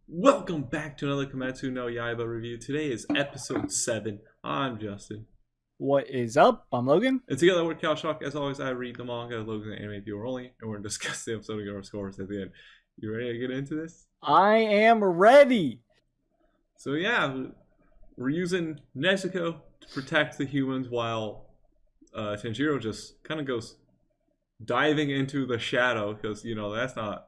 Welcome back to another Kimetsu no Yaiba review. Today is episode 7. I'm Justin. What is up? I'm Logan. And together with Shock, as always, I read the manga, Logan, and anime viewer only, and we're going to discuss the episode and get our scores at the end. You ready to get into this? I am ready. So yeah, we're using Nezuko to protect the humans while Tanjiro just kind of goes diving into the shadow, because, that's not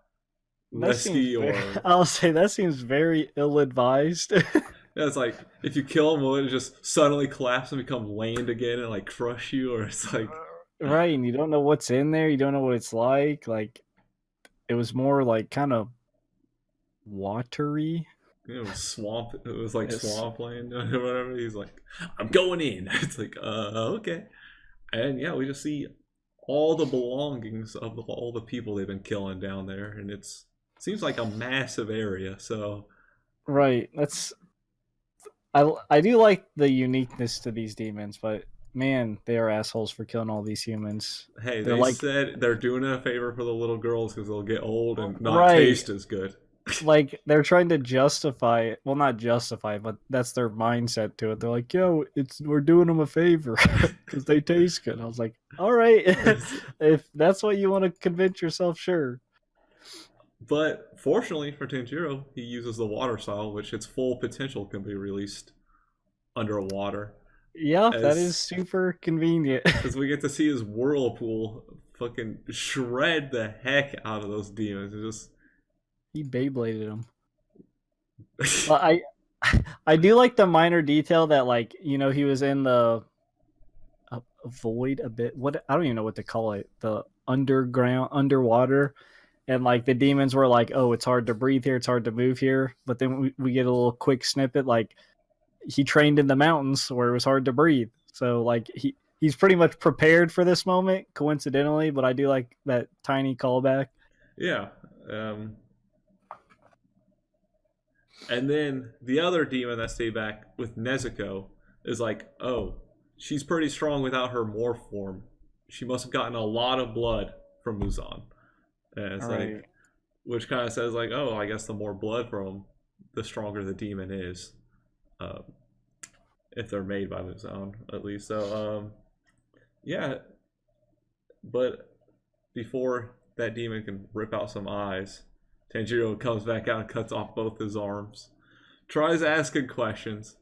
risky or... I'll say that seems very ill-advised. Yeah, it's like if you kill him, will it just suddenly collapse and become land again and like crush you, or it's like right, and you don't know what's in there. You don't know what it's like. Like it was more like kind of watery. swamp. It was like swampland or whatever. He's like, I'm going in. It's like, okay. And yeah, we just see all the belongings of all the people they've been killing down there, and it seems like a massive area. So right, I do like the uniqueness to these demons, but man, they are assholes for killing all these humans. Hey, they said they're doing a favor for the little girls because they'll get old and not taste as good. Like they're trying to justify it. Well, not justify, but that's their mindset to it. They're like, "Yo, we're doing them a favor because they taste good." I was like, "All right, if that's what you want to convince yourself, sure." But fortunately for Tanjiro, he uses the water style, which its full potential can be released underwater. Yeah, that is super convenient. Because we get to see his whirlpool fucking shred the heck out of those demons. He Beybladed them. But I do like the minor detail that, like, he was in the void a bit. What, I don't even know what to call it. The underwater. And like the demons were like, oh, it's hard to breathe here, it's hard to move here. But then we get a little quick snippet, like he trained in the mountains where it was hard to breathe. So like he's pretty much prepared for this moment, coincidentally. But I do like that tiny callback. Yeah. And then the other demon that stayed back with Nezuko is like, oh, she's pretty strong without her morph form. She must have gotten a lot of blood from MUZAN. And it's right. Like, which kind of says like, oh, I guess the more blood from them, the stronger the demon is, if they're made by MUZAN, at least. So, yeah. But before that demon can rip out some eyes, Tanjiro comes back out and cuts off both his arms. Tries asking questions.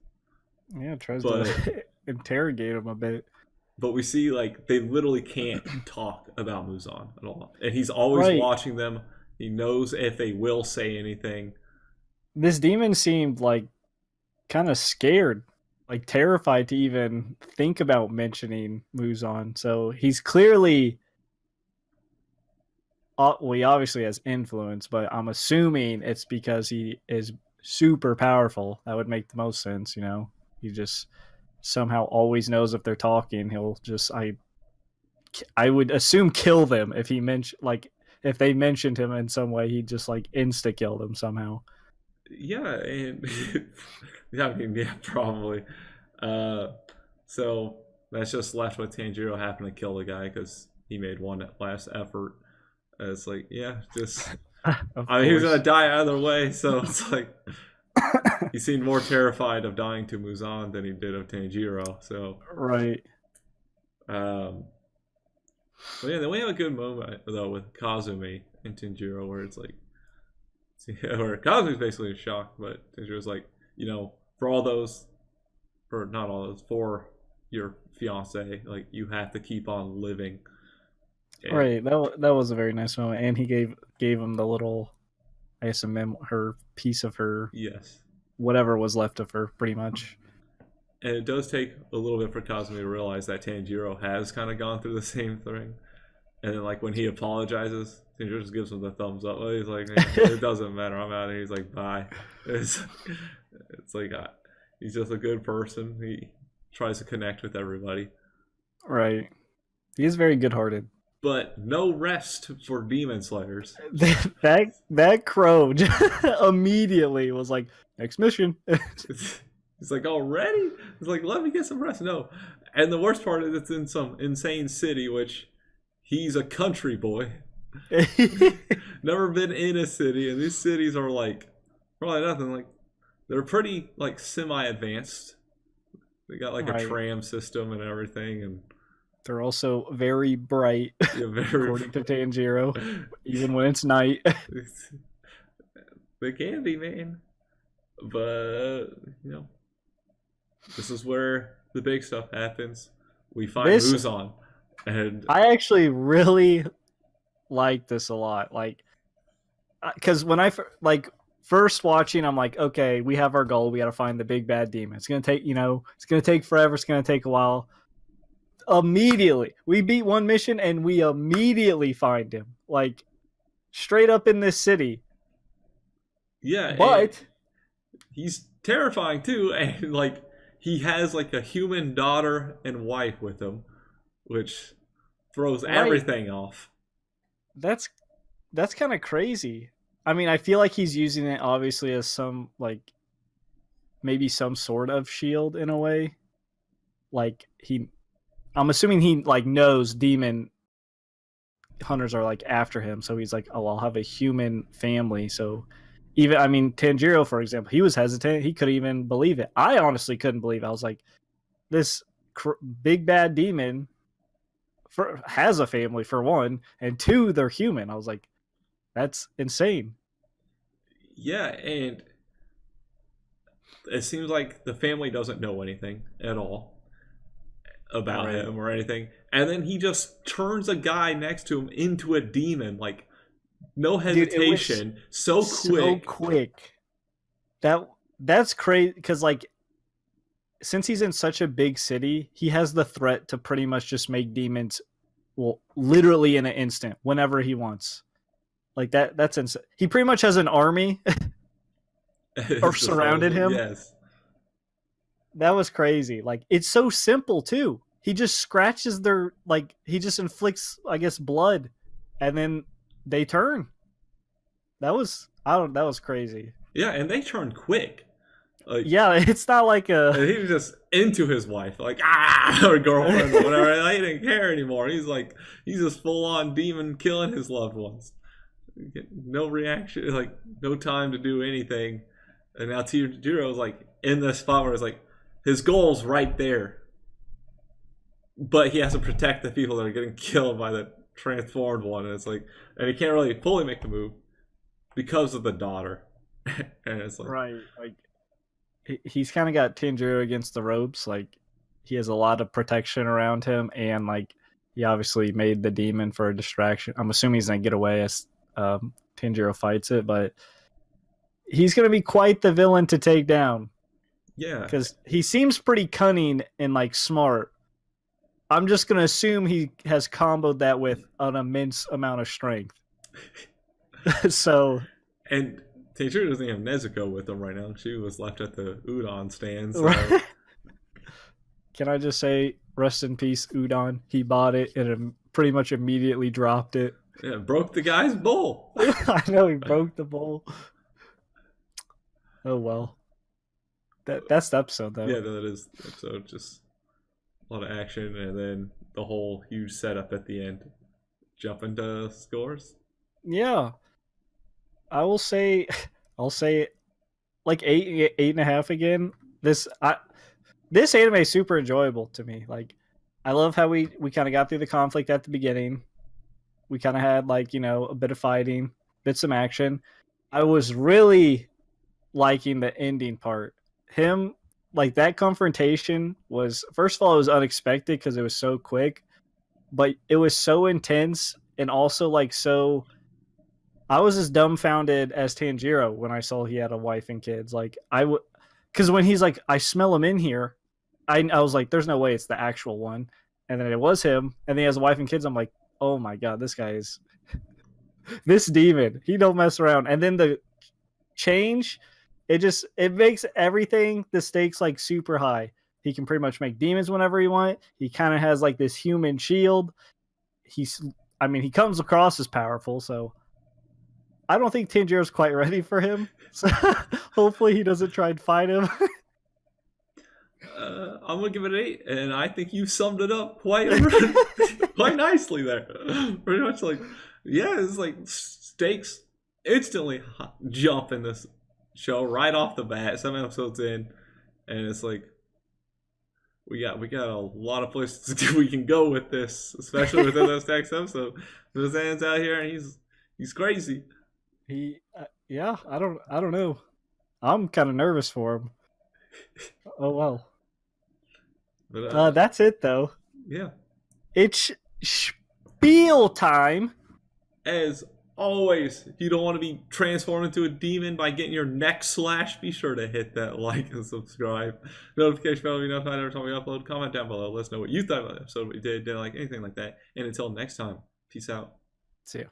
Yeah, tries to interrogate him a bit. But we see, like, they literally can't talk about MUZAN at all. And he's always watching them. He knows if they will say anything. This demon seemed, like, kind of scared. Like, terrified to even think about mentioning MUZAN. So he's clearly... well, he obviously has influence, but I'm assuming it's because he is super powerful. That would make the most sense, He just... somehow always knows if they're talking. He'll just I would assume kill them if he if they mentioned him in some way. He'd just like insta kill them somehow. Yeah, and yeah, probably. So that's just left with Tanjiro having to kill the guy because he made one last effort. It's like, yeah, just I mean, he was gonna die either way, so it's like. He seemed more terrified of dying to MUZAN than he did of Tanjiro. So right. But yeah, then we have a good moment though with Kazumi and Tanjiro where it's like, where Kazumi's basically in shock, but Tanjiro's like, for not all those, for your fiance, like you have to keep on living. And, right. That was a very nice moment, and he gave him the little. I guess her piece of her, yes, whatever was left of her, pretty much. And it does take a little bit for Kazumi to realize that Tanjiro has kind of gone through the same thing. And then, like, when he apologizes, Tanjiro just gives him the thumbs up. He's like, it doesn't matter, I'm out of here. He's like, bye. It's like, he's just a good person. He tries to connect with everybody. Right. He is very good-hearted. But no rest for demon slayers. that crow immediately was like, next mission. He's like, already? He's like, let me get some rest. No. And the worst part is it's in some insane city, which he's a country boy. Never been in a city, and these cities are like probably nothing. Like they're pretty like semi-advanced. They got like a Right. tram system and everything, and They're also very bright, yeah, very. according to Tanjiro, even when it's night. They can be, man. But you know, this is where the big stuff happens. We find This MUZAN, and I actually really like this a lot. Like, because when like first watching, I'm like, okay, we have our goal. We got to find the big bad demon. It's gonna take, it's gonna take forever. It's gonna take a while. Immediately, we beat one mission and we immediately find him. Like, straight up in this city. yeah, and But he's terrifying too, and like he has like a human daughter and wife with him, which throws right, everything off. that's kind of crazy. I mean, I feel like he's using it obviously as some like maybe some sort of shield in a way. Like I'm assuming he like knows demon hunters are like after him, so he's like, oh, I'll have a human family. So even I mean Tanjiro, for example, he was hesitant. He couldn't even believe it. I honestly couldn't believe it. I was like, this big bad demon has a family for one, and two, they're human. I was like, that's insane. Yeah, and it seems like the family doesn't know anything at all about Right. him or anything, and then he just turns a guy next to him into a demon, like no Dude, it was hesitation, so so quick. quick. That's crazy because like since he's in such a big city, he has the threat to pretty much just make demons, well, literally in an instant, whenever he wants. Like that's insane. He pretty much has an army or surrounded him. Yes. That was crazy. Like it's so simple too. He just scratches their like he just inflicts, I guess, blood, and then they turn. That was that was crazy. Yeah, and they turn quick. Like, Yeah, it's not like and he was just into his wife, like or girlfriend or whatever. And he didn't care anymore. He's just full on demon killing his loved ones. No reaction, like no time to do anything. And now Jiro's like in this spot where it's like his goal's right there, but he has to protect the people that are getting killed by the transformed one. And it's like, and he can't really fully make the move because of the daughter. And it's like, right. Like he's kind of got Tanjiro against the ropes. Like he has a lot of protection around him, and like he obviously made the demon for a distraction. I'm assuming he's gonna get away as Tanjiro fights it, but he's gonna be quite the villain to take down. yeah, Because he seems pretty cunning and like smart. I'm just gonna assume he has comboed that with an immense amount of strength. So and Teichiro doesn't have Nezuko with him right now. She was left at the udon stand. So. right. Can I just say, rest in peace, Udon. He bought it and pretty much immediately dropped it. Yeah, broke the guy's bowl. I know he broke the bowl. Oh well. That's the episode though. Yeah, that is the episode. Just a lot of action, and then the whole huge setup at the end. Jump into scores. Yeah. I'll say like 8.5 again. This anime is super enjoyable to me. Like I love how we kind of got through the conflict at the beginning. We kind of had like, a bit of fighting, bit some action. I was really liking the ending part. Him, like that confrontation was, first of all, it was unexpected because it was so quick, but it was so intense and also like so. I was as dumbfounded as Tanjiro when I saw he had a wife and kids. Like I would, because when he's like, I smell him in here, I was like, there's no way it's the actual one, and then it was him, and then he has a wife and kids. I'm like, oh my god, this guy is this demon. He don't mess around. And then the change, it makes everything, the stakes like super high. He can pretty much make demons whenever he wants. He kind of has like this human shield. He comes across as powerful, so I don't think Tanjiro's quite ready for him. So hopefully he doesn't try and fight him. I'm gonna give it an 8, and I think you summed it up quite nicely there. Pretty much like, yeah, it's like stakes instantly jump in this show right off the bat, 7 episodes in, and it's like we got a lot of places we can go with this, especially within this next episode. MUZAN's out here and he's crazy. Yeah, I don't know. I'm kind of nervous for him. Oh well. But That's it though. yeah. It's spiel time. As always, if you don't want to be transformed into a demon by getting your neck slashed, be sure to hit that like and subscribe. Notification bell to be notified every time we upload. Comment down below. Let us know what you thought about the episode, what you didn't like, anything like that. And until next time, peace out. See ya.